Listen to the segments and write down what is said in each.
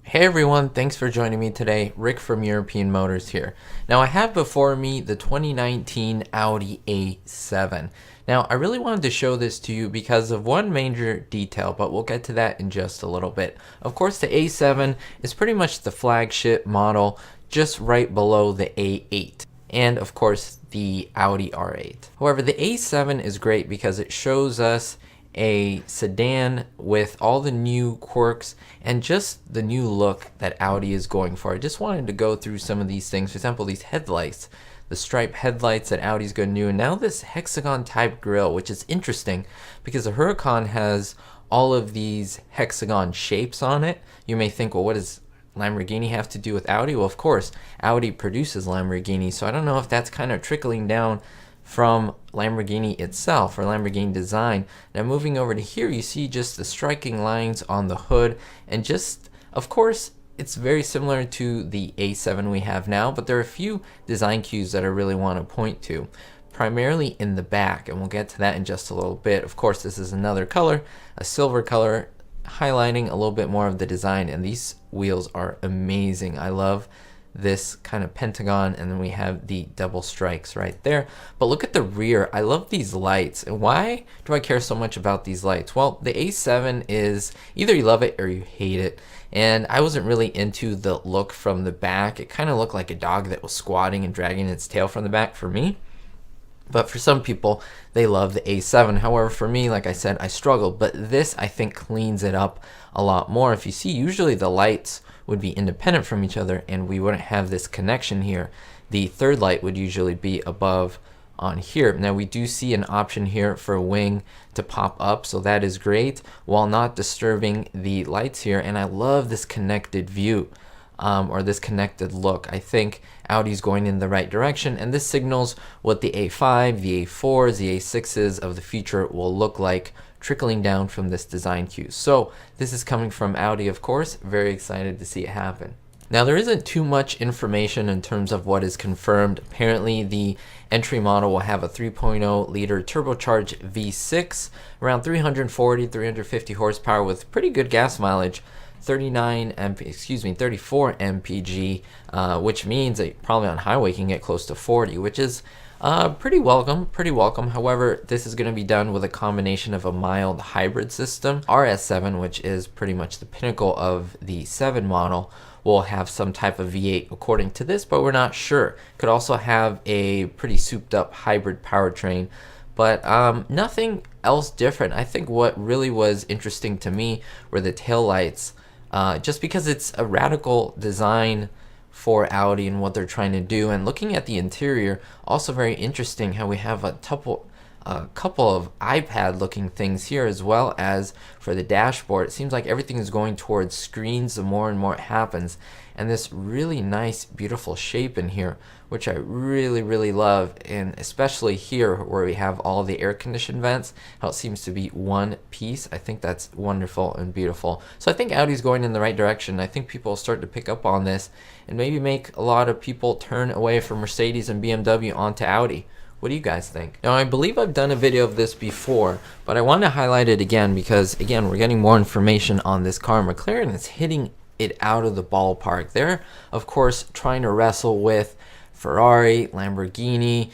Hey everyone, thanks for joining me today. Rick from European Motors here. Now I have before me the 2019 Audi A7. Now I really wanted to show this to you because of one major detail, but we'll get to that in just a little bit. Of course the A7 is pretty much the flagship model just right below the A8. And of course the Audi R8. However, the A7 is great because it shows us a sedan with all the new quirks and just the new look that Audi is going for. I just wanted to go through some of these things. For example, these headlights, the stripe headlights that Audi's going to do, and now this hexagon type grille, which is interesting because the Huracan has all of these hexagon shapes on it. You may think, well, what does Lamborghini have to do with Audi? Well, of course, Audi produces Lamborghini, so I don't know if that's kind of trickling down from Lamborghini itself or Lamborghini design. Now moving over to here, you see just the striking lines on the hood, and just, of course, it's very similar to the A7 we have now, but there are a few design cues that I really want to point to, primarily in the back, and we'll get to that in just a little bit. Of course, this is another color, a silver color, highlighting a little bit more of the design, and these wheels are amazing. I love this kind of pentagon, and then we have the double strikes right there. But look at the rear. I love these lights. And why do I care so much about these lights? Well, the A7 is either you love it or you hate it, and I wasn't really into the look from the back. It kind of looked like a dog that was squatting and dragging its tail from the back for me. But for some people, they love the A7. However, for me, like I said, I struggled. But this, I think, cleans it up a lot more. If you see, usually the lights would be independent from each other and we wouldn't have this connection here. The third light would usually be above on here. Now we do see an option here for a wing to pop up, so that is great, while not disturbing the lights here. And I love this connected view. Or this connected look. I think Audi's going in the right direction, and this signals what the A5, the A4s, the A6s of the future will look like, trickling down from this design cue. So this is coming from Audi, of course. Very excited to see it happen. Now there isn't too much information in terms of what is confirmed. Apparently the entry model will have a 3.0 liter turbocharged V6, around 340, 350 horsepower with pretty good gas mileage. 34 mpg, which means that probably on highway can get close to 40, which is pretty welcome. However, this is going to be done with a combination of a mild hybrid system. RS7, which is pretty much the pinnacle of the 7 model, will have some type of V8 according to this, but we're not sure. Could also have a pretty souped up hybrid powertrain, but nothing else different. I think what really was interesting to me were the taillights. Just because it's a radical design for Audi and what they're trying to do. And looking at the interior, also very interesting how we have a couple of iPad looking things here, as well as for the dashboard. It seems like everything is going towards screens the more and more it happens, and this really nice beautiful shape in here, which I really love, and especially here where we have all the air conditioned vents, how it seems to be one piece. I think that's wonderful and beautiful. So I think Audi's going in the right direction. I think people will start to pick up on this and maybe make a lot of people turn away from Mercedes and BMW onto Audi. What do you guys think? Now, I believe I've done a video of this before, but I want to highlight it again because, again, we're getting more information on this car. McLaren is hitting it out of the ballpark. They're, of course, trying to wrestle with Ferrari, Lamborghini.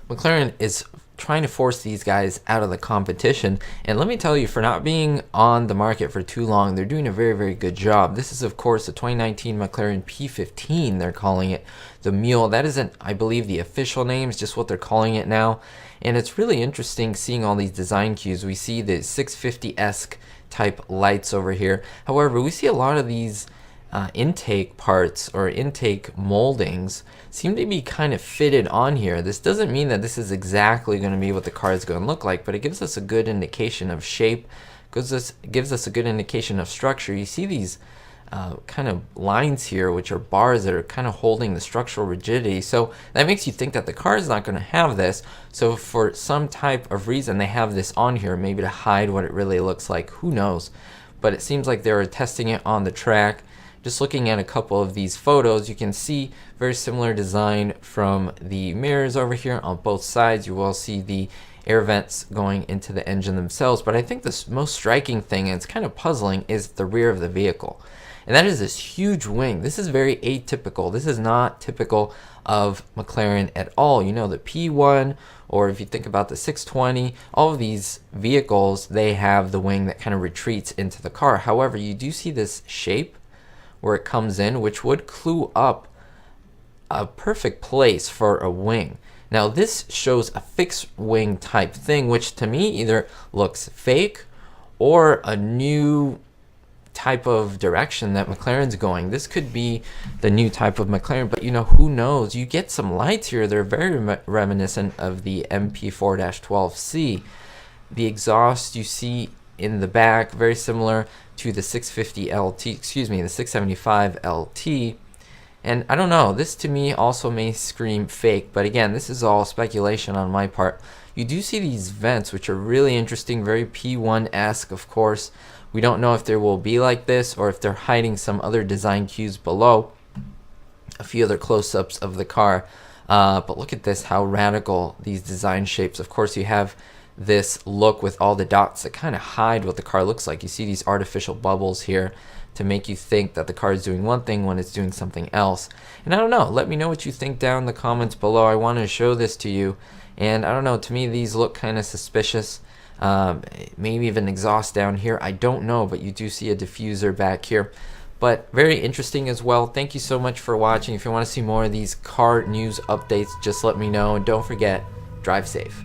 McLaren is trying to force these guys out of the competition, and let me tell you, for not being on the market for too long, they're doing a very good job. This is, of course, the 2019 McLaren P15. They're calling it the Mule. That isn't, I believe, the official name. It's just what they're calling it now, and it's really interesting seeing all these design cues. We see the 650-esque type lights over here. However, we see a lot of these intake parts or intake moldings seem to be kind of fitted on here. This doesn't mean that this is exactly going to be what the car is going to look like, but it gives us a good indication of shape, gives us a good indication of structure. You see these kind of lines here, which are bars that are kind of holding the structural rigidity, so that makes you think that the car is not going to have this. So for some type of reason they have this on here, maybe to hide what it really looks like, who knows. But it seems like they were testing it on the track. Just looking at a couple of these photos, you can see very similar design from the mirrors over here on both sides. You will see the air vents going into the engine themselves, but I think the most striking thing, and it's kind of puzzling, is the rear of the vehicle. and that is this huge wing. This is very atypical. This is not typical of McLaren at all. You know, the P1, or if you think about the 620, all of these vehicles, they have the wing that kind of retreats into the car. However, you do see this shape where it comes in, which would clue up a perfect place for a wing. Now this shows a fixed wing type thing, which to me either looks fake or a new type of direction that McLaren's going. This could be the new type of McLaren, but you know, who knows? You get some lights here. They're very reminiscent of the MP4-12C. The exhaust you see in the back, very similar to the 650 LT, excuse me, the 675 LT. And I don't know, this to me also may scream fake, but again, this is all speculation on my part. You do see these vents, which are really interesting, very P1-esque, of course. We don't know if they will be like this or if they're hiding some other design cues below. A few other close-ups of the car. But look at this, how radical these design shapes. Of course, you have this look with all the dots that kind of hide what the car looks like. You see these artificial bubbles here to make you think that the car is doing one thing when it's doing something else. And I don't know, let me know what you think down in the comments below. I want to show this to you, and I don't know, to me these look kind of suspicious. Maybe even exhaust down here, I don't know, but you do see a diffuser back here. But very interesting as well. Thank you so much for watching. If you want to see more of these car news updates, just let me know, and don't forget, drive safe.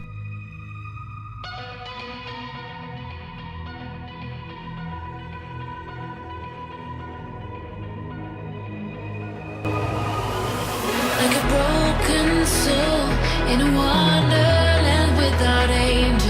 Like a broken soul in a wonderland without angels.